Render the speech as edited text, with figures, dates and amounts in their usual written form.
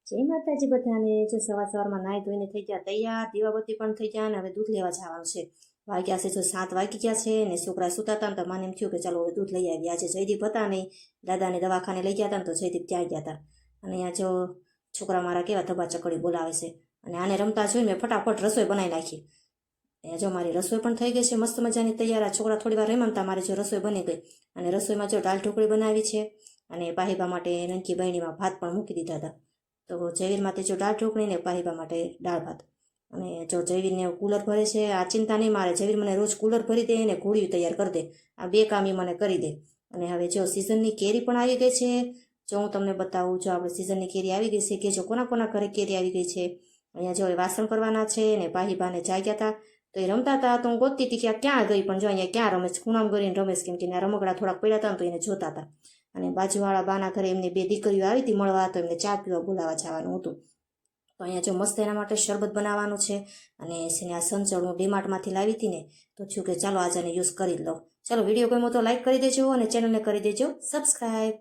જય માતાજી બધાને। જો સવારમાં નાહી ધોઈને થઈ ગયા તૈયાર, દીવાબત્તી પણ થઈ ગયા, અને હવે દૂધ લેવા જવાનું છે। વાગ્યા છે જો 7 વાગી ગયા છે, ને છોકરા સુતા હતા ને તો મને એમ થયું કે ચાલો હવે દૂધ લઈ આવી। આજે જયદીપ હતા નહીં, દાદાને દવાખાને લઈ ગયા હતા ને તો જયદીપ ત્યાં ગયા હતા। અને અહીંયા જો છોકરા મારા કેવા ધબા ચકડી બોલાવે છે, અને આને રમતા જોઈને મેં ફટાફટ રસોઈ બનાવી નાખી। અહીંયા જો મારી રસોઈ પણ થઈ ગઈ છે મસ્ત મજાની તૈયાર। આ છોકરા થોડી વાર રમતા મારી જો રસોઈ બની ગઈ, અને રસોઈમાં જો દાળ ઢોકળી બનાવી છે, અને પાહીબા માટે નનકી બહેણીમાં ભાત પણ મૂકી દીધા હતા। તો જયવીર માટે જો દાળ ઢોકળી ને પાહીબા માટે દાળ ભાત। અને જો જયવીરને કુલર ભરે છે, આ ચિંતા નહીં મારે, જયવીર મને રોજ કુલર ભરી દે ને ઘોડિયું તૈયાર કરી દે, આ બે કામ મને કરી દે। અને હવે જો સિઝનની કેરી પણ આવી ગઈ છે, જો હું તમને બતાવું, જો આપણે સિઝનની કેરી આવી ગઈ છે કે જો કોના કોના ઘરે કેરી આવી ગઈ છે। અહીંયા જો વાસણ કરવાના છે, ને પાહીબાને જાગ્યા હતા તો એ રમતા હતા, તો હું ગોતતી હતી કે આ ક્યાં ગઈ, પણ જો અહીંયા ક્યાં રમેશ, ખૂણામ કરીને રમેશ, કેમ કે રમકડા થોડાક પડ્યા હતા ને તો એને જોતા હતા। અને બાજુવાળા બાના ઘરે એમની બે દીકરીઓ આવી હતી મળવા, તો એમને ચા પીવા બોલાવવા જવાનું હતું। તો અહીંયા જો મસ્ત એના માટે શરબત બનાવવાનું છે, અને આ સંચળ હું ડીમાર્ટમાંથી લાવી હતી ને, તો થયું કે ચાલો આજે યુઝ કરી લો। ચાલો વિડીયો ગમ્યો તો લાઈક કરી દેજો, અને ચેનલને કરી દેજો સબસ્ક્રાઈબ।